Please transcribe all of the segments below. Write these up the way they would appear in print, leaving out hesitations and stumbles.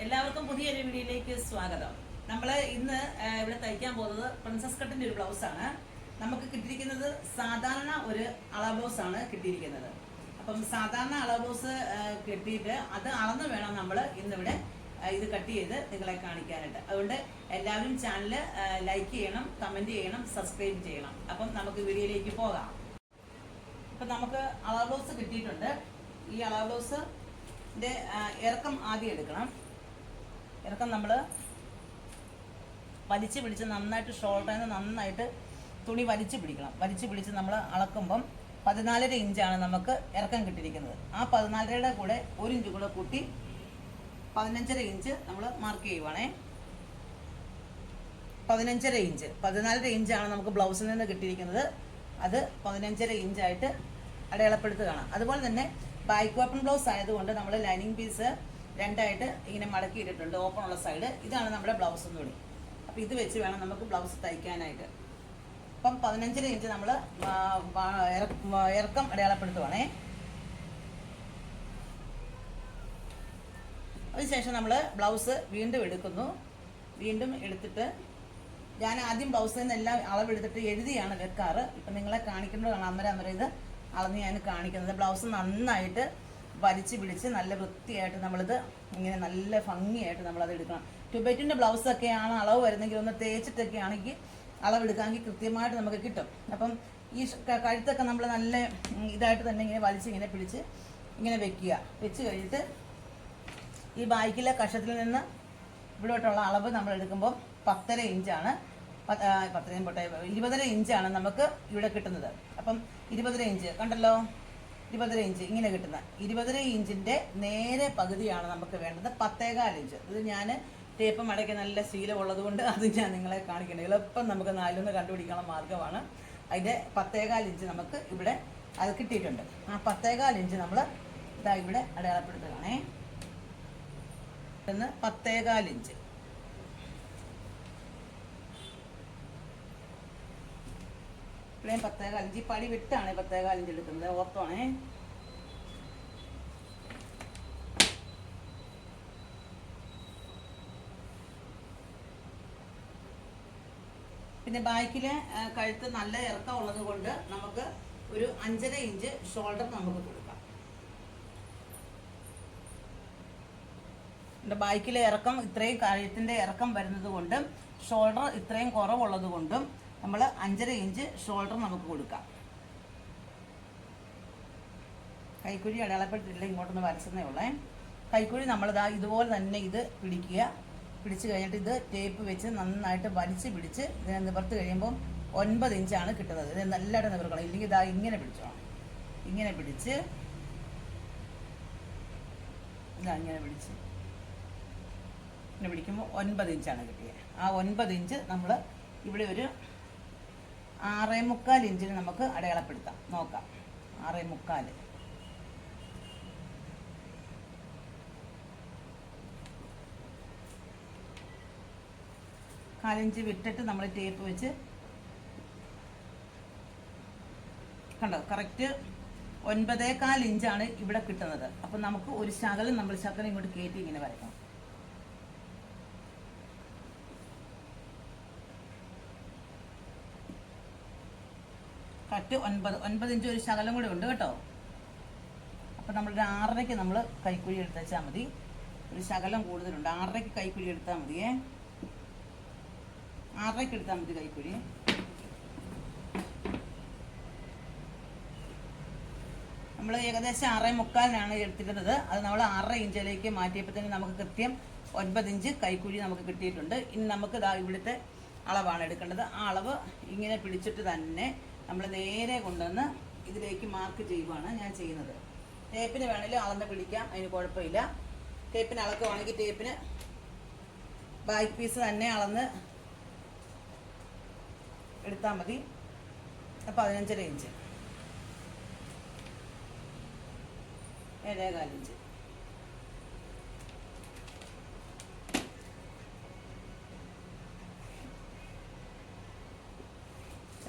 എല്ലാവർക്കും പുതിയൊരു വീഡിയോയിലേക്ക് സ്വാഗതം. നമ്മൾ ഇന്ന് ഇവിടെ തയ്ക്കാൻ പോകുന്നത് പ്രിൻസസ് കട്ടിന്റെ ഒരു ബ്ലൗസാണ്. നമുക്ക് കിട്ടിയിരിക്കുന്നത് സാധാരണ ഒരു അളവ് ബ്ലൗസാണ് കിട്ടിയിരിക്കുന്നത്. അപ്പം സാധാരണ അളവ് ബ്ലൗസ് കിട്ടിയിട്ട് അത് അളന്ന് വേണം നമ്മൾ ഇന്നിവിടെ ഇത് കട്ട് ചെയ്ത് നിങ്ങളെ കാണിക്കാനായിട്ട്. അതുകൊണ്ട് എല്ലാവരും ചാനൽ ലൈക്ക് ചെയ്യണം, കമന്റ് ചെയ്യണം, സബ്സ്ക്രൈബ് ചെയ്യണം. അപ്പം നമുക്ക് വീഡിയോയിലേക്ക് പോകാം. അപ്പം നമുക്ക് അളവ് ബ്ലൗസ് കിട്ടിയിട്ടുണ്ട്. ഈ അളവ് ബ്ലൗസിന്റെ ഇറക്കം ആദ്യം എടുക്കണം. ഇറക്കം നമ്മൾ വലിച്ചു പിടിച്ച് നന്നായിട്ട് ഷോൾഡറിൽ നിന്ന് നന്നായിട്ട് തുണി വലിച്ചു പിടിക്കണം. വലിച്ചു പിടിച്ച് നമ്മൾ അളക്കുമ്പം 14.5 ഇഞ്ചാണ് നമുക്ക് ഇറക്കം കിട്ടിയിരിക്കുന്നത്. ആ 14യുടെ കൂടെ 1 ഇഞ്ച് കൂടെ കൂട്ടി 15.5 ഇഞ്ച് നമ്മൾ മാർക്ക് ചെയ്യുവാണേ. 15.5 ഇഞ്ച് 14 ഇഞ്ചാണ് നമുക്ക് ബ്ലൗസിൽ നിന്ന് കിട്ടിയിരിക്കുന്നത്. അത് 15.5 ഇഞ്ചായിട്ട് അടയാളപ്പെടുത്തുകയാണ്. അതുപോലെ തന്നെ ബാക്ക് ഓപ്പൺ ബ്ലൗസ് ആയതുകൊണ്ട് നമ്മൾ ലൈനിങ് പീസ് രണ്ടായിട്ട് ഇങ്ങനെ മടക്കി ഇട്ടിട്ടുണ്ട്. ഓപ്പൺ ഉള്ള സൈഡ് ഇതാണ് നമ്മുടെ ബ്ലൗസ് തുണി. അപ്പം ഇത് വെച്ച് വേണം നമുക്ക് ബ്ലൗസ് തയ്ക്കാനായിട്ട്. അപ്പം 15 ഇഞ്ച് നമ്മൾ ഇറക്കം അടയാളപ്പെടുത്തുവാണേ. അതിനുശേഷം നമ്മൾ ബ്ലൗസ് വീണ്ടും എടുക്കുന്നു. വീണ്ടും എടുത്തിട്ട് ഞാൻ ആദ്യം ബ്ലൗസിൽ നിന്ന് എല്ലാം അളവെടുത്തിട്ട് എഴുതിയാണ് വെക്കാറ്. ഇപ്പം നിങ്ങളെ കാണിക്കേണ്ടതാണ്. അന്നേരം ഇത് അളന്ന് ഞാൻ കാണിക്കുന്നത്. ബ്ലൗസ് നന്നായിട്ട് വലിച്ചു പിടിച്ച് നല്ല വൃത്തിയായിട്ട് നമ്മളിത് ഇങ്ങനെ നല്ല ഭംഗിയായിട്ട് നമ്മളത് എടുക്കണം. ട്യൂബേറ്റിൻ്റെ ബ്ലൗസൊക്കെയാണ് അളവ് വരുന്നെങ്കിൽ ഒന്ന് തേച്ചിട്ടൊക്കെ ആണെങ്കിൽ അളവെടുക്കാമെങ്കിൽ കൃത്യമായിട്ട് നമുക്ക് കിട്ടും. അപ്പം ഈ കഴുത്തൊക്കെ നമ്മൾ നല്ല ഇതായിട്ട് തന്നെ ഇങ്ങനെ വലിച്ച് ഇങ്ങനെ പിടിച്ച് ഇങ്ങനെ വെക്കുക. വെച്ച് കഴിഞ്ഞിട്ട് ഈ ബാക്കിലെ കഷത്തിൽ നിന്ന് ഇവിടോട്ടുള്ള അളവ് നമ്മൾ എടുക്കുമ്പോൾ 10.5 ഇഞ്ചാണ്. 20.5 ഇഞ്ചാണ് നമുക്ക് ഇവിടെ കിട്ടുന്നത്. അപ്പം 20 ഇഞ്ച് കണ്ടല്ലോ, 20 ഇഞ്ച് ഇങ്ങനെ കിട്ടുന്ന 20 ഇഞ്ചിൻ്റെ നേരെ പകുതിയാണ് നമുക്ക് വേണ്ടത്. 10.25 ഇഞ്ച്. ഇത് ഞാൻ ടേപ്പ് മടക്കി നല്ല ശീലമുള്ളത് കൊണ്ട് അത് ഞാൻ നിങ്ങളെ കാണിക്കണം. എളുപ്പം നമുക്ക് 4 കണ്ടുപിടിക്കാനുള്ള മാർഗ്ഗമാണ്. അതിൻ്റെ 10.25 ഇഞ്ച് നമുക്ക് ഇവിടെ അത് കിട്ടിയിട്ടുണ്ട്. ആ 10.25 ഇഞ്ച് നമ്മൾ ഇതാ ഇവിടെ അടയാളപ്പെടുത്തുകയാണേ. 10.25 ഇഞ്ച്. ഇവിടെയും 10.25 ഇഞ്ച്. ഈ പടി വിട്ടാണ് 10.25 ഇഞ്ച് എടുക്കുന്നത്. ഓർത്തോണേ. പിന്നെ ബാക്കിലെ കഴുത്ത് നല്ല ഇറക്കം ഉള്ളത് കൊണ്ട് നമുക്ക് ഒരു 5.5 ഇഞ്ച് ഷോൾഡർ നമുക്ക് കൊടുക്കാം. ബാക്കിലെ ഇറക്കം ഇത്രയും കഴുത്തിൻ്റെ ഇറക്കം വരുന്നത് കൊണ്ടും ഷോൾഡർ ഇത്രയും കുറവുള്ളത് കൊണ്ടും നമ്മൾ 5.5 ഇഞ്ച് ഷോൾഡർ നമുക്ക് കൊടുക്കാം. കൈക്കുഴി അടയാളപ്പെട്ടിട്ടില്ല, ഇങ്ങോട്ടൊന്ന് വരച്ചതേ ഉള്ളേ. കൈക്കുഴി നമ്മളിതാ ഇതുപോലെ തന്നെ ഇത് പിടിക്കുക. പിടിച്ച് കഴിഞ്ഞിട്ട് ഇത് ടേപ്പ് വെച്ച് നന്നായിട്ട് വലിച്ച് പിടിച്ച് ഇതിനെ നിവർത്ത് കഴിയുമ്പം 9 ഇഞ്ചാണ് കിട്ടുന്നത്. ഇത് നല്ലതായിട്ട് നിവർക്കണം. ഇല്ലെങ്കിൽ ഇതാ ഇങ്ങനെ പിടിച്ചോണം. ഇങ്ങനെ പിടിച്ച് ഇതാ ഇങ്ങനെ പിടിച്ച് ഇങ്ങനെ പിടിക്കുമ്പോൾ 9 ഇഞ്ചാണ് കിട്ടിയത്. ആ 9 ഇഞ്ച് നമ്മൾ ഇവിടെ ഒരു 6.25 ഇഞ്ചിന് നമുക്ക് അടയാളപ്പെടുത്താം. നോക്കാം. 6.25. കാലിഞ്ച് വിട്ടിട്ട് നമ്മൾ ടേപ്പ് വെച്ച് കണ്ടോ കറക്റ്റ് 9.25 ഇഞ്ചാണ് ഇവിടെ കിട്ടുന്നത്. അപ്പം നമുക്ക് ഒരു ശകലം ഇങ്ങോട്ട് കയറ്റി ഇങ്ങനെ വരയ്ക്കണം. കറക്റ്റ് 9 ഇഞ്ച് ഒരു ശകലം കൂടെ ഉണ്ട് കേട്ടോ. അപ്പം നമ്മളൊരു 6.5 നമ്മൾ കൈക്കുഴി എടുത്താൽ മതി. ഒരു ശകലം കൂടുതലുണ്ട്. 6.5 കൈക്കുഴി എടുത്താൽ മതിയേ. 6.5 എടുത്താൽ മതി കൈക്കുഴി. നമ്മൾ ഏകദേശം 6.25 എടുത്തിരുന്നത്. അത് നമ്മൾ 6.5 ഇഞ്ചിലേക്ക് മാറ്റിയപ്പോഴത്തേനും നമുക്ക് കൃത്യം 9 ഇഞ്ച് കൈക്കുഴി നമുക്ക് കിട്ടിയിട്ടുണ്ട്. ഇനി നമുക്ക് ഇതാ ഇവിടുത്തെ അളവാണ് എടുക്കേണ്ടത്. ആ അളവ് ഇങ്ങനെ പിടിച്ചിട്ട് തന്നെ നമ്മൾ നേരെ കൊണ്ടുവന്ന് ഇതിലേക്ക് മാർക്ക് ചെയ്യുവാണ് ഞാൻ ചെയ്യുന്നത്. ടേപ്പിന് വേണമെങ്കിലും അളന്ന് പിടിക്കാം, അതിന് കുഴപ്പമില്ല. ടേപ്പിന് അളക്കുവാണെങ്കിൽ ടേപ്പിന് ബാക്ക് പീസ് തന്നെ അളന്ന് എടുത്താൽ മതി. 15.5 ഇഞ്ച്, 7.25 ഇഞ്ച്.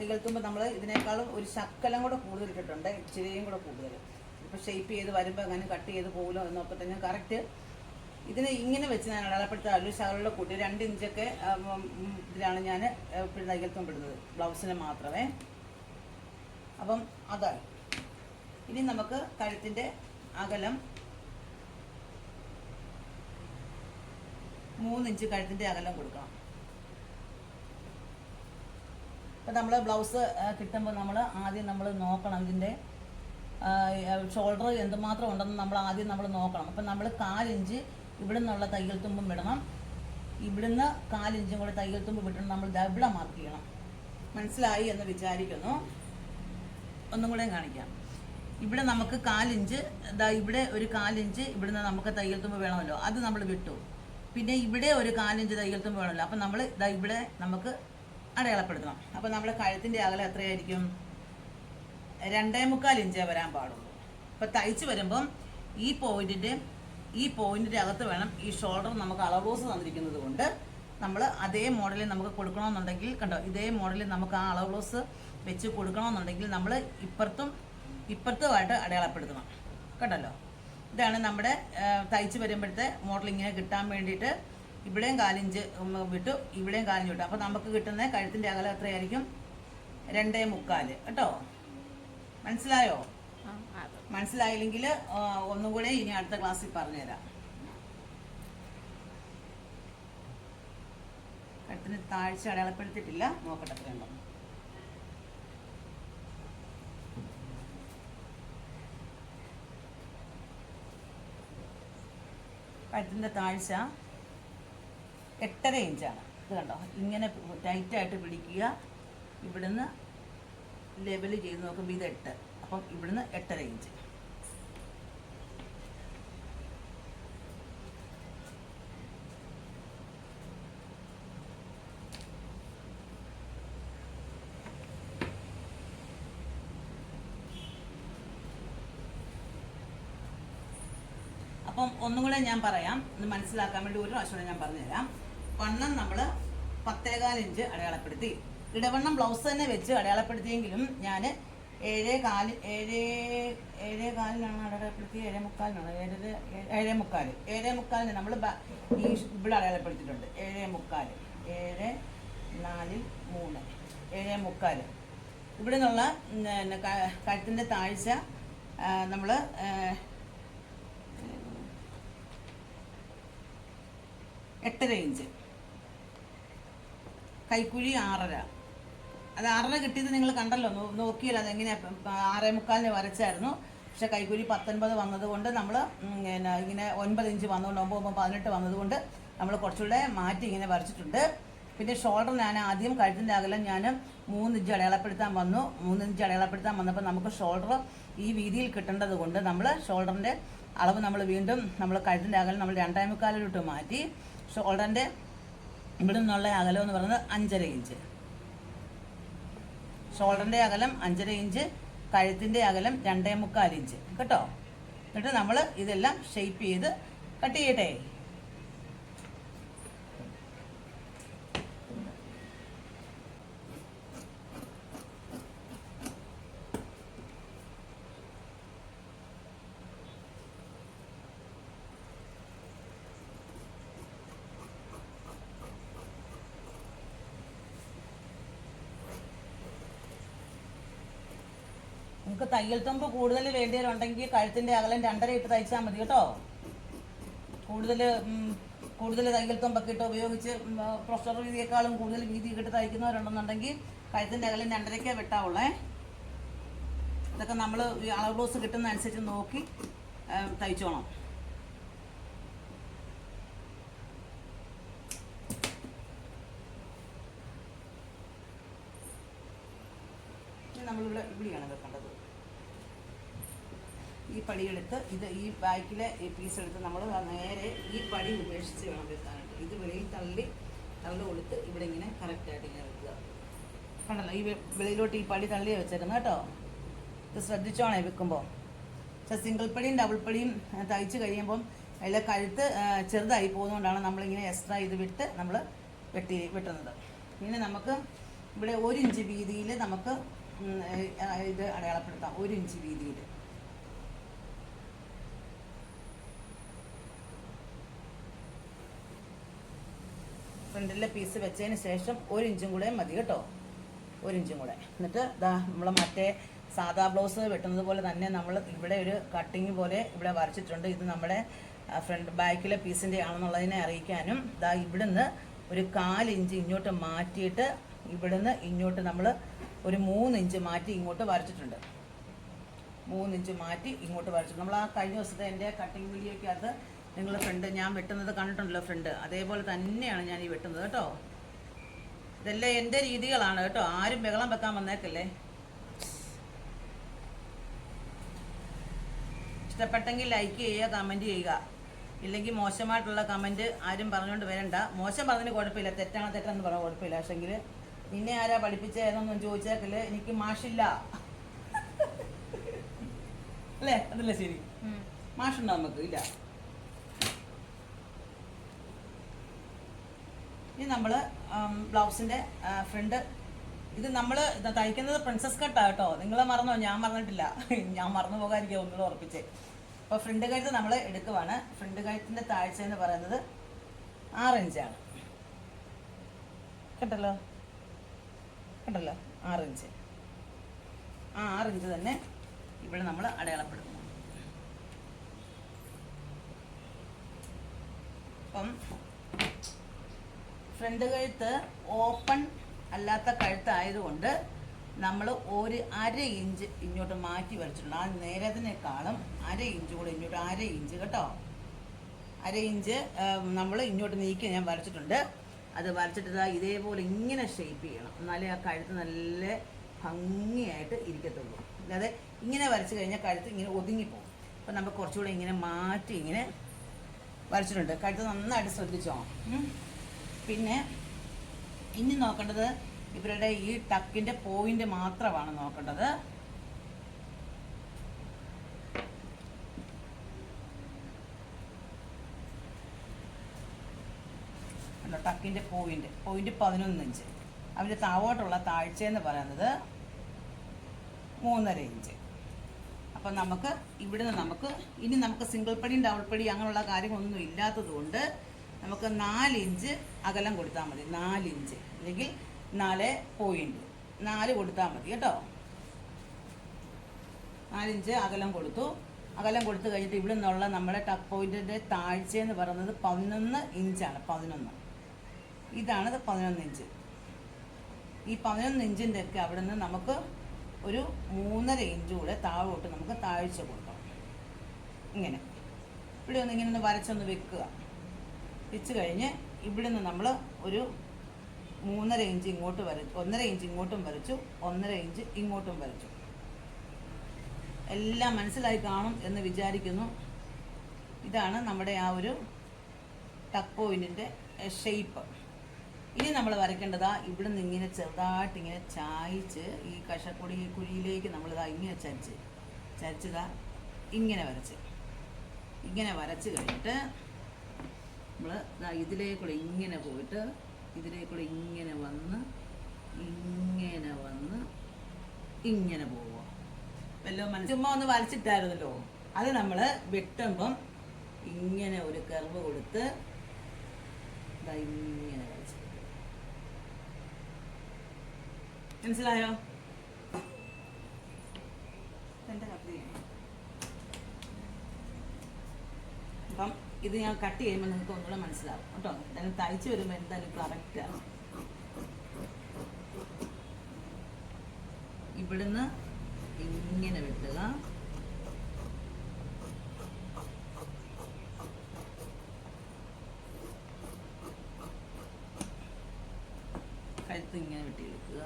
കൈകൾത്തുമ്പോൾ നമ്മൾ ഇതിനേക്കാളും ഒരു ശക്കലം കൂടെ കൂടുതൽ ഇട്ടിട്ടുണ്ട്, ഇച്ചിരിയും കൂടെ കൂടുതൽ. ഇപ്പോൾ ഷേപ്പ് ചെയ്ത് വരുമ്പോൾ അങ്ങനെ കട്ട് ചെയ്ത് പോകുമല്ലോ എന്നൊക്കെ തന്നെ കറക്റ്റ് ഇതിന് ഇങ്ങനെ വെച്ച് ഞാൻ അടയാളപ്പെടുത്താൻ ഒരു ശകലുള്ള കൂട്ടി 2 ഇഞ്ചൊക്കെ ഇതിലാണ് ഞാൻ തയ്യൽ തുമ്പിടുന്നത്, ബ്ലൗസിന് മാത്രമേ. അപ്പം അതായി. ഇനി നമുക്ക് കഴുത്തിൻ്റെ അകലം 3 ഇഞ്ച് കഴുത്തിൻ്റെ അകലം കൊടുക്കണം. അപ്പോൾ നമ്മൾ ബ്ലൗസ് കിട്ടുമ്പോൾ നമ്മൾ ആദ്യം നമ്മൾ നോക്കണം ഇതിൻ്റെ ഷോൾഡർ എന്തുമാത്രം ഉണ്ടെന്ന് നമ്മൾ ആദ്യം നോക്കണം. അപ്പം നമ്മൾ 4 ഇഞ്ച് ഇവിടെ നിന്നുള്ള തയ്യൽ തുമ്പും വിടണം, ഇവിടുന്ന് 4 ഇഞ്ചും കൂടെ തയ്യൽ തുമ്പ് വിട്ടണം. നമ്മൾ ഇവിടെ മാർക്ക് ചെയ്യണം. മനസ്സിലായി എന്ന് വിചാരിക്കുന്നു. ഒന്നും കൂടെ കാണിക്കാം. ഇവിടെ നമുക്ക് 4 ഇഞ്ച്, ഇവിടെ ഒരു 4 ഇഞ്ച് ഇവിടുന്ന് നമുക്ക് തയ്യൽ തുമ്പ് വേണമല്ലോ, അത് നമ്മൾ വിട്ടു. പിന്നെ ഇവിടെ ഒരു 4 ഇഞ്ച് തയ്യൽ തുമ്പ് വേണമല്ലോ, അപ്പം നമ്മൾ ഇവിടെ നമുക്ക് അടയാളപ്പെടുത്തണം. അപ്പം നമ്മുടെ കഴുത്തിൻ്റെ അകലം എത്രയായിരിക്കും? 2.25 ഇഞ്ചേ വരാൻ പാടുള്ളൂ. അപ്പം തയ്ച്ച് വരുമ്പം ഈ പോയിന്റിൻ്റെ അകത്ത് വേണം. ഈ ഷോൾഡർ നമുക്ക് അളവോസ് തന്നിരിക്കുന്നത് കൊണ്ട് നമ്മൾ അതേ മോഡലിൽ നമുക്ക് കൊടുക്കണമെന്നുണ്ടെങ്കിൽ കണ്ടോ, ഇതേ മോഡലിൽ നമുക്ക് ആ അളവോസ് വെച്ച് കൊടുക്കണമെന്നുണ്ടെങ്കിൽ നമ്മൾ ഇപ്പുറത്തുമായിട്ട് അടയാളപ്പെടുത്തണം. കണ്ടല്ലോ, ഇതാണ് നമ്മുടെ തയ്ച്ച് വരുമ്പോഴത്തെ മോഡൽ. ഇങ്ങനെ കിട്ടാൻ വേണ്ടിയിട്ട് ഇവിടെയും 4 ഇഞ്ച് വിട്ടു, ഇവിടെയും 4 ഇഞ്ച് വിട്ടു. അപ്പോൾ നമുക്ക് കിട്ടുന്ന കഴുത്തിൻ്റെ അകലം എത്രയായിരിക്കും? 2.25 കേട്ടോ. മനസ്സിലായോ? മനസ്സിലായില്ലെങ്കിൽ ഒന്നും കൂടെ ഇനി അടുത്ത ക്ലാസ്സിൽ പറഞ്ഞുതരാം. കഴുത്തിന് താഴ്ച അടയാളപ്പെടുത്തിയിട്ടില്ല, നോക്കട്ടെ എത്രയുണ്ടോ. കഴുത്തിൻ്റെ താഴ്ച 8.5 ഇഞ്ചാണ്. ഇത് കണ്ടോ, ഇങ്ങനെ ടൈറ്റായിട്ട് പിടിക്കുക. ഇവിടുന്ന് ലെവൽ ചെയ്ത് നോക്കുമ്പോൾ ഇത് 8, അപ്പം ഇവിടുന്ന് 8.5 ഇഞ്ച്. അപ്പം ഒന്നും കൂടെ ഞാൻ പറയാം, ഇത് മനസ്സിലാക്കാൻ വേണ്ടി ഒരു പ്രാവശ്യം ഞാൻ പറഞ്ഞുതരാം. വണ്ണം നമ്മൾ 10.25 ഇഞ്ച് അടയാളപ്പെടുത്തി. ഇടവണ്ണം ബ്ലൗസ് തന്നെ വെച്ച് അടയാളപ്പെടുത്തിയെങ്കിലും ഞാൻ 7.4 അടയാളപ്പെടുത്തി, 7.75 7.75 നമ്മൾ ഈ ഇവിടെ അടയാളപ്പെടുത്തിയിട്ടുണ്ട്. 7.75 7.4 3 7.75. ഇവിടെ നിന്നുള്ള കഴുത്തിൻ്റെ താഴ്ച നമ്മൾ 8.5 ഇഞ്ച്. കൈക്കുഴി 6.5. അത് 6.5 കിട്ടിയത് നിങ്ങൾ കണ്ടല്ലോ, നോക്കിയല്ലോ അതെങ്ങനെ. 6.75 വരച്ചായിരുന്നു. പക്ഷെ കൈക്കുഴി 19 വന്നതുകൊണ്ട് നമ്മൾ ഇങ്ങനെ 9 ഇഞ്ച് വന്നുകൊണ്ട് 9 18 വന്നതുകൊണ്ട് നമ്മൾ കുറച്ചുകൂടെ മാറ്റി ഇങ്ങനെ വരച്ചിട്ടുണ്ട്. പിന്നെ ഷോൾഡർ ഞാൻ ആദ്യം കഴുത്തിൻ്റെ അകലം ഞാൻ 3 ഇഞ്ച് അടയാളപ്പെടുത്താൻ വന്നു. 3 ഇഞ്ച് അടയാളപ്പെടുത്താൻ വന്നപ്പോൾ നമുക്ക് ഷോൾഡർ ഈ വീതിയിൽ കിട്ടേണ്ടത് കൊണ്ട് നമ്മൾ ഷോൾഡറിൻ്റെ അളവ് നമ്മൾ വീണ്ടും നമ്മൾ കഴുത്തിൻ്റെ അകലം നമ്മൾ 2.25 മാറ്റി. ഷോൾഡറിൻ്റെ ഇവിടെ നിന്നുള്ള അകലം എന്ന് പറയുന്നത് 5.5 ഇഞ്ച്. ഷോൾഡറിൻ്റെ അകലം 5.5 ഇഞ്ച്, കഴുത്തിൻ്റെ അകലം 2.25 ഇഞ്ച് കേട്ടോ. എന്നിട്ട് നമ്മൾ ഇതെല്ലാം ഷേപ്പ് ചെയ്ത് കട്ട് ചെയ്യട്ടെ. നമുക്ക് തയ്യൽ തുമ്പ് കൂടുതൽ വേണ്ടിയവരുണ്ടെങ്കിൽ കഴുത്തിൻ്റെ അകലം 2.5 ഇട്ട് തയ്ച്ചാൽ മതി കേട്ടോ. കൂടുതൽ തയ്യൽ തുമ്പൊക്കെ ഇട്ട് ഉപയോഗിച്ച് പ്രൊഫഷണൽ വീതിയേക്കാളും കൂടുതൽ വീതി ഇട്ട് തയ്ക്കുന്നവരുണ്ടെന്നുണ്ടെങ്കിൽ കഴുത്തിൻ്റെ അകലം 2.5 വെട്ടാവുള്ളേ. ഇതൊക്കെ നമ്മൾ അളവ് ബ്ലൗസ് കിട്ടുന്ന അനുസരിച്ച് നോക്കി തയ്ച്ചോണം. നമ്മളിവിടെ ഇവിടെയാണ് വെക്കേണ്ടത്. ഈ പടിയെടുത്ത് ഈ ബാക്കിലെ ഈ പീസ് എടുത്ത് നമ്മൾ നേരെ ഈ പടി ഉപേക്ഷിച്ച് വേണം വെക്കാനായിട്ട്. ഇത് വെളിയിൽ തള്ളി കൊടുത്ത് ഇവിടെ ഇങ്ങനെ കറക്റ്റായിട്ട് ഇങ്ങനെ വെക്കുക. കണ്ടല്ലോ, ഈ വെളിയിലോട്ട് ഈ പടി തള്ളിയാണ് വെച്ചേക്കുന്നത് കേട്ടോ. ഇത് ശ്രദ്ധിച്ചോണേ വെക്കുമ്പോൾ. പക്ഷേ സിംഗിൾ പടിയും ഡബിൾ പടിയും തയ്ച്ച് കഴിയുമ്പം അതിലെ കഴുത്ത് ചെറുതായി പോകുന്നതുകൊണ്ടാണ് നമ്മളിങ്ങനെ എക്സ്ട്രാ ഇത് വിട്ട് നമ്മൾ വെട്ടുന്നത്. പിന്നെ നമുക്ക് ഇവിടെ 1 ഇഞ്ച് വീതിയിൽ നമുക്ക് ഇത് അടയാളപ്പെടുത്താം. 1 ഇഞ്ച് വീതിയിൽ ഫ്രണ്ടിലെ പീസ് വെച്ചതിന് ശേഷം 1 ഇഞ്ചും കൂടെ മതി കേട്ടോ, 1 ഇഞ്ചും കൂടെ. എന്നിട്ട് ഇതാ നമ്മൾ മറ്റേ സാധാ ബ്ലൗസ് വെട്ടുന്നത് പോലെ തന്നെ നമ്മൾ ഇവിടെ ഒരു കട്ടിങ് പോലെ ഇവിടെ വരച്ചിട്ടുണ്ട്. ഇത് നമ്മുടെ ഫ്രണ്ട് ബാക്കിലെ പീസിൻ്റെ ആണെന്നുള്ളതിനെ അറിയിക്കാനും ഇതാ ഇവിടുന്ന് ഒരു 1/4 ഇഞ്ച് ഇങ്ങോട്ട് മാറ്റിയിട്ട് ഇവിടുന്ന് ഇങ്ങോട്ട് നമ്മൾ ഒരു 3 ഇഞ്ച് മാറ്റി ഇങ്ങോട്ട് വരച്ചിട്ടുണ്ട്. 3 ഇഞ്ച് മാറ്റി ഇങ്ങോട്ട് വരച്ചിട്ടുണ്ട്. നമ്മൾ ആ കഴിഞ്ഞ ദിവസത്തെ എൻ്റെ കട്ടിങ് വീഡിയോയ്ക്കകത്ത് നിങ്ങൾ ഫ്രണ്ട് ഞാൻ വെട്ടുന്നത് കണ്ടിട്ടുണ്ടല്ലോ, ഫ്രണ്ട് അതേപോലെ തന്നെയാണ് ഞാൻ ഈ വെട്ടുന്നത് കേട്ടോ. ഇതെല്ലാം എൻ്റെ രീതികളാണ് കേട്ടോ, ആരും ബഹളം വെക്കാൻ വന്നേക്കല്ലേ. ഇഷ്ടപ്പെട്ടെങ്കിൽ ലൈക്ക് ചെയ്യുക, കമൻറ്റ് ചെയ്യുക. ഇല്ലെങ്കിൽ മോശമായിട്ടുള്ള കമൻറ്റ് ആരും പറഞ്ഞുകൊണ്ട് വരണ്ട. മോശം പറഞ്ഞതിന് കുഴപ്പമില്ല, തെറ്റാണെന്ന് പറഞ്ഞാൽ കുഴപ്പമില്ല. പക്ഷെങ്കിൽ നിന്നെ ആരാ പഠിപ്പിച്ചതെന്നൊന്നും ചോദിച്ചേക്കല്ലേ, എനിക്ക് മാഷില്ല അല്ലേ? അതല്ലേ ശരി, മാഷുണ്ടോ നമുക്ക്? ഇല്ല. ഇനി നമ്മൾ ബ്ലൗസിൻ്റെ ഫ്രണ്ട് ഇത് നമ്മൾ തയ്ക്കുന്നത് പ്രിൻസസ് കട്ടാണ് കേട്ടോ. നിങ്ങൾ മറന്നോ? ഞാൻ മറന്നിട്ടില്ല, ഞാൻ മറന്നു പോകാതിരിക്കുക, ഒന്നുകൂടെ ഉറപ്പിച്ചേ. അപ്പോൾ ഫ്രണ്ട് കഴുത്ത് നമ്മൾ എടുക്കുവാണ്. ഫ്രണ്ട് കഴുത്തിൻ്റെ താഴ്ച എന്ന് പറയുന്നത് 6 ഇഞ്ചാണ് കേട്ടല്ലോ, 6 ഇഞ്ച്. ആ 6 ഇഞ്ച് തന്നെ ഇവിടെ നമ്മൾ അടയാളപ്പെടുത്തുന്നു. അപ്പം ഫ്രണ്ട് കഴുത്ത് ഓപ്പൺ അല്ലാത്ത കഴുത്തായതുകൊണ്ട് നമ്മൾ ഒരു 1/2 ഇഞ്ച് ഇങ്ങോട്ട് മാറ്റി വരച്ചിട്ടുണ്ട്. ആ നേരത്തിനേക്കാളും 1/2 ഇഞ്ച് കൂടെ ഇങ്ങോട്ട്, 1/2 ഇഞ്ച് കേട്ടോ, 1/2 ഇഞ്ച് നമ്മൾ ഇങ്ങോട്ട് നീക്കി ഞാൻ വരച്ചിട്ടുണ്ട്. അത് വരച്ചിട്ട് ഇതേപോലെ ഇങ്ങനെ ഷേപ്പ് ചെയ്യണം, എന്നാലേ ആ കഴുത്ത് നല്ല ഭംഗിയായിട്ട് ഇരിക്കത്തുള്ളൂ. അല്ലാതെ ഇങ്ങനെ വരച്ച് കഴിഞ്ഞാൽ കഴുത്ത് ഇങ്ങനെ ഒതുങ്ങിപ്പോകും. അപ്പം നമുക്ക് കുറച്ചുകൂടെ ഇങ്ങനെ മാറ്റി ഇങ്ങനെ വരച്ചിട്ടുണ്ട്. കഴുത്ത് നന്നായിട്ട് ശ്രദ്ധിച്ചോ. പിന്നെ ഇനി നോക്കേണ്ടത് ഇവരുടെ ഈ ടക്കിൻ്റെ പോയിന്റ് മാത്രമാണ് നോക്കേണ്ടത്. ടക്കിൻ്റെ പോയിന്റ് 11 ഇഞ്ച്. അവൻ്റെ താഴോട്ടുള്ള താഴ്ച എന്ന് പറയുന്നത് 3.5 ഇഞ്ച്. അപ്പം നമുക്ക് ഇവിടുന്ന് നമുക്ക് സിംഗിൾ പടിയും ഡബിൾ പടി അങ്ങനെയുള്ള കാര്യങ്ങളൊന്നും ഇല്ലാത്തത് കൊണ്ട് നമുക്ക് 4 ഇഞ്ച് അകലം കൊടുത്താൽ മതി. 4 ഇഞ്ച് അല്ലെങ്കിൽ 4.4 കൊടുത്താൽ മതി കേട്ടോ. 4 ഇഞ്ച് അകലം കൊടുത്തു. അകലം കൊടുത്തു കഴിഞ്ഞിട്ട് ഇവിടെ നിന്നുള്ള നമ്മുടെ ടക്ക് പോയിന്റിൻ്റെ താഴ്ച എന്ന് പറയുന്നത് 11 ഇഞ്ചാണ്. 11 ഇതാണത് 11 ഇഞ്ച്. ഈ 11 ഇഞ്ചിൻ്റെ ഒക്കെ അവിടെ നിന്ന് നമുക്ക് ഒരു 3.5 ഇഞ്ച് കൂടെ താഴോട്ട് നമുക്ക് താഴ്ച കൊടുക്കണം. ഇങ്ങനെ ഇവിടെ ഒന്ന് ഇങ്ങനെ ഒന്ന് വരച്ചൊന്ന് വെക്കുക. വെച്ച് കഴിഞ്ഞ് ഇവിടെ നിന്ന് നമ്മൾ ഒരു 3.5 ഇഞ്ച് ഇങ്ങോട്ട് വരച്ചു, 1.5 ഇഞ്ച് ഇങ്ങോട്ടും വരച്ചു, 1.5 ഇഞ്ച് ഇങ്ങോട്ടും വരച്ചു. എല്ലാം മനസ്സിലായി കാണും എന്ന് വിചാരിക്കുന്നു. ഇതാണ് നമ്മുടെ ആ ഒരു ടക്ക് പോയിന്റിൻ്റെ ഷേപ്പ്. ഇനി നമ്മൾ വരയ്ക്കേണ്ടതാ ഇവിടെ നിന്ന് ഇങ്ങനെ ചെറുതായിട്ട് ഇങ്ങനെ ചായച്ച് ഈ കഷപ്പൊടി കുഴിയിലേക്ക് നമ്മളിതാ ഇങ്ങനെ ചരിച്ചതാ ഇങ്ങനെ വരച്ച് കഴിഞ്ഞിട്ട് നമ്മൾ ഇതിലേക്കൂടെ ഇങ്ങനെ പോയിട്ട് ഇതിലേക്കൂടെ ഇങ്ങനെ വന്ന് ഇങ്ങനെ പോവുക. വല്ലതും ചുമ്മാ ഒന്ന് വരച്ചിട്ടായിരുന്നല്ലോ, അത് നമ്മൾ വെട്ടുമ്പം ഇങ്ങനെ ഒരു കർവ് കൊടുത്ത് ഇങ്ങനെ വരച്ച്. മനസ്സിലായോ? എൻ്റെ കത്തിയാണ്. അപ്പം ഇത് ഞാൻ കട്ട് ചെയ്യുമ്പോൾ നിങ്ങൾക്ക് ഒന്നുകൂടെ മനസ്സിലാവും കേട്ടോ. എന്തായാലും തയ്ച്ച് വരുമ്പോൾ എന്തായാലും കറക്റ്റാണ്. ഇവിടുന്ന് ഇങ്ങനെ വെട്ടുക, കഴുത്ത് ഇങ്ങനെ വെട്ടിയെടുക്കുക.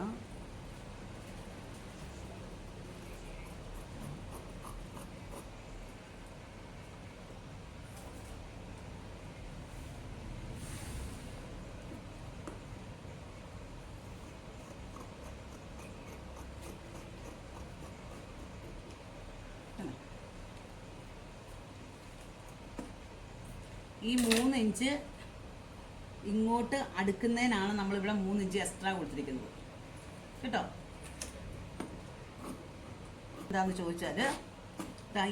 ഈ 3 ഇഞ്ച് ഇങ്ങോട്ട് അടുക്കുന്നതിനാണ് നമ്മളിവിടെ 3 ഇഞ്ച് എക്സ്ട്രാ കൊടുത്തിരിക്കുന്നത് കേട്ടോ. എന്താണെന്ന് ചോദിച്ചാൽ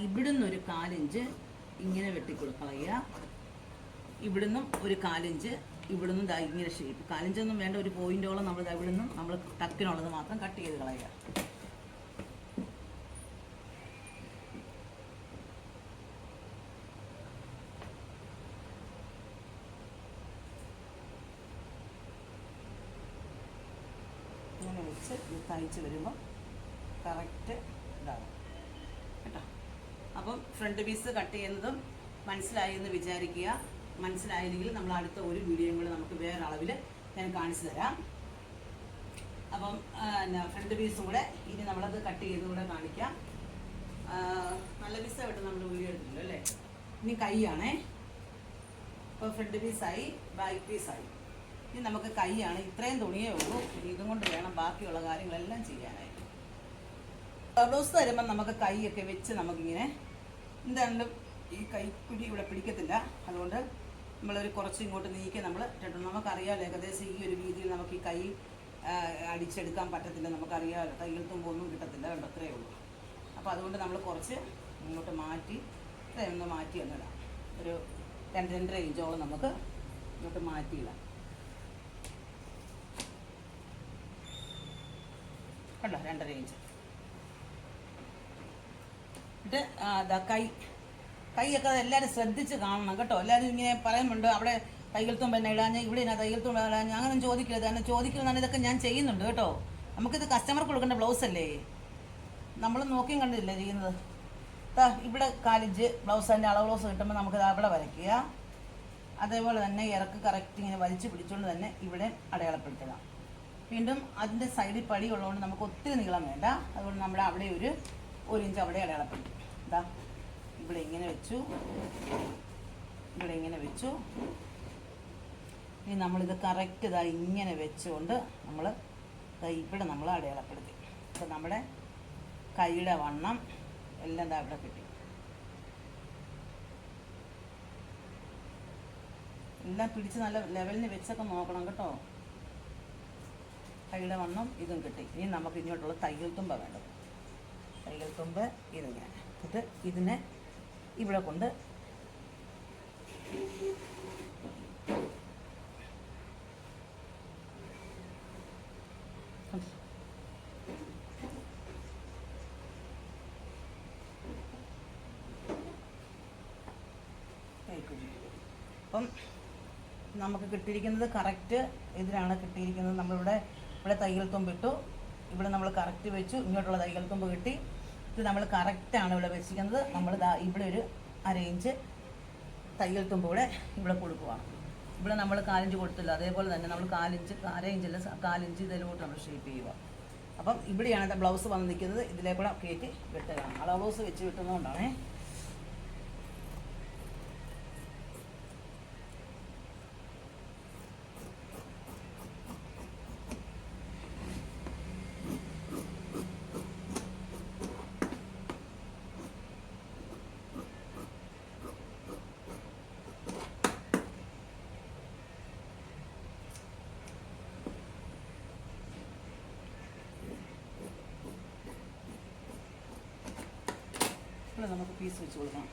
ഇവിടുന്ന് ഒരു 4 ഇഞ്ച് ഇങ്ങനെ വെട്ടിക്കളയുക, ഇവിടുന്നും ഒരു 4 ഇഞ്ച് ഇവിടുന്ന് ദാ ഇങ്ങനെ ഷേപ്പ് 4 വേണ്ട, ഒരു പോയിന്റോളം നമ്മൾ ഇവിടുന്ന് നമ്മൾ ടക്കിനുള്ളത് മാത്രം കട്ട് ചെയ്ത് കളയുക. ഇങ്ങനെ വെച്ച് ഇത് തയ്ച്ച് വരുമ്പോൾ കറക്റ്റ് ഇതാകും കേട്ടോ. അപ്പം ഫ്രണ്ട് പീസ് കട്ട് ചെയ്യുന്നതും മനസ്സിലായി എന്ന് വിചാരിക്കുക. മനസ്സിലായില്ലെങ്കിൽ നമ്മൾ അടുത്ത ഒരു വീഡിയോയും കൂടെ നമുക്ക് വേറെ അളവിൽ ഞാൻ കാണിച്ചു തരാം. അപ്പം ഫ്രണ്ട് പീസും കൂടെ ഇനി നമ്മളത് കട്ട് ചെയ്തും കൂടെ കാണിക്കാം. നല്ല പീസായിട്ട് നമ്മൾ വീഡിയോ എടുത്തില്ലോ അല്ലേ. ഇനി കൈയാണേ. അപ്പോൾ ഫ്രണ്ട് പീസായി, ബാക്ക് പീസായി. ഇനി നമുക്ക് കൈയാണ്. ഇത്രയും തുണിയേ ഉള്ളൂ. ഇതും കൊണ്ട് വേണം ബാക്കിയുള്ള കാര്യങ്ങളെല്ലാം ചെയ്യാനായിട്ട്. ബ്ലൗസ് തരുമ്പം നമുക്ക് കൈയൊക്കെ വെച്ച് നമുക്കിങ്ങനെ എന്തായാലും ഈ കൈപ്പിടി ഇവിടെ പിടിക്കത്തില്ല. അതുകൊണ്ട് നമ്മളൊരു കുറച്ച് ഇങ്ങോട്ട് നീക്കി നമ്മൾ ഇട്ടിട്ടുണ്ട്. നമുക്കറിയാമല്ലോ ഏകദേശം ഈ ഒരു രീതിയിൽ നമുക്ക് ഈ കൈ അടിച്ചെടുക്കാൻ പറ്റത്തില്ല. നമുക്കറിയാമല്ലോ തയ്യൽ തുമ്പൊന്നും കിട്ടത്തില്ല. കണ്ടോ, അത്രയേ ഉള്ളൂ. അപ്പോൾ അതുകൊണ്ട് നമ്മൾ കുറച്ച് ഇങ്ങോട്ട് മാറ്റി ഒന്ന് മാറ്റി എന്നിടാം. ഒരു 2-2.5 ഇഞ്ചോളം നമുക്ക് ഇങ്ങോട്ട് മാറ്റിയിടാം. കണ്ടോ, 2.5 ഇഞ്ച് എന്നിട്ട് കൈയൊക്കെ എല്ലാവരും ശ്രദ്ധിച്ച് കാണണം കേട്ടോ. എല്ലാവരും ഇങ്ങനെ പറയുന്നുണ്ട് അവിടെ തയ്യൽ തുമ്പ് തന്നെ ഇടാൻ, ഇവിടെ എന്നാ തയ്യൽ തുമ്പ് ഇടാൻ. അങ്ങനെ ചോദിക്കരുത്. അങ്ങനെ ചോദിക്കുന്നതാണ് ഇതൊക്കെ ഞാൻ ചെയ്യുന്നുണ്ട് കേട്ടോ. നമുക്കിത് കസ്റ്റമർക്ക് കൊടുക്കേണ്ട ബ്ലൗസ് അല്ലേ, നമ്മൾ നോക്കിയും കണ്ടില്ലേ ചെയ്യുന്നത്. ഇവിടെ 4 ഇഞ്ച് ബ്ലൗസിൻ്റെ അളവ് ബ്ലൗസ് കിട്ടുമ്പോൾ നമുക്കിത് അവിടെ വരയ്ക്കുക. അതേപോലെ തന്നെ ഇറക്ക് കറക്റ്റ് ഇങ്ങനെ വലിച്ചു പിടിച്ചുകൊണ്ട് തന്നെ ഇവിടെ അടയാളപ്പെടുത്തുക. വീണ്ടും അതിൻ്റെ സൈഡിൽ പടി ഉള്ളതുകൊണ്ട് നമുക്ക് ഒത്തിരി നീളം വേണ്ട. അതുകൊണ്ട് നമ്മുടെ അവിടെ ഒരു 1 ഇഞ്ച് അവിടെ അടയാളപ്പെടുത്തും. ഇവിടെ ഇങ്ങനെ വെച്ചു, ഇവിടെ ഇങ്ങനെ വെച്ചു. ഇനി നമ്മളിത് കറക്റ്റ് ഇങ്ങനെ വെച്ചുകൊണ്ട് നമ്മൾ ഇവിടെ നമ്മൾ അടയാളപ്പെടുത്തി. അപ്പോൾ നമ്മുടെ കൈയുടെ വണ്ണം എല്ലാം ഇവിടെ കിട്ടി. എല്ലാം പിടിച്ച് നല്ല ലെവലിന് വെച്ചൊക്കെ നോക്കണം കേട്ടോ. കൈയുടെ വണ്ണം ഇതും കിട്ടി. ഇനി നമുക്ക് ഇങ്ങോട്ടുള്ള തയ്യൽ തുമ്പ വേണ്ടത്. തയ്യൽ തുമ്പ് ഇതിങ്ങനെ എന്നിട്ട് ഇതിനെ ഇവിടെ കൊണ്ട് അപ്പം നമുക്ക് കിട്ടിയിരിക്കുന്നത് കറക്റ്റ് ഇതിലാണ് കിട്ടിയിരിക്കുന്നത്. ഇവിടെ തയ്യൽ തുമ്പിട്ടു, ഇവിടെ നമ്മൾ കറക്റ്റ് വെച്ചു, ഇങ്ങോട്ടുള്ള തയ്യൽ തുമ്പ് കിട്ടി. ഇത് നമ്മൾ കറക്റ്റാണ് ഇവിടെ വെച്ചിരിക്കുന്നത്. നമ്മൾ ഇവിടെ ഒരു 1/2 ഇഞ്ച് തയ്യൽ തുമ്പ് ഇവിടെ കൊടുക്കുവാണ്. ഇവിടെ നമ്മൾ 4 ഇഞ്ച് കൊടുത്തില്ല. അതേപോലെ തന്നെ നമ്മൾ 4 ഇഞ്ച് 1/2 ഇഞ്ചല്ല 4 ഇഞ്ച് ഇതിലോട്ട് നമ്മൾ ഷേപ്പ് ചെയ്യുക. അപ്പം ഇവിടെയാണ് ബ്ലൗസ് വന്ന് നിൽക്കുന്നത്. ഇതിലേക്കൂടെ കയറ്റി വെട്ടുകയാണ്. അളവ് ബ്ലൗസ് വെച്ച് വെട്ടുന്നതുകൊണ്ടാണേ. നമുക്ക് പീസ് വെച്ച് കൊടുക്കണം.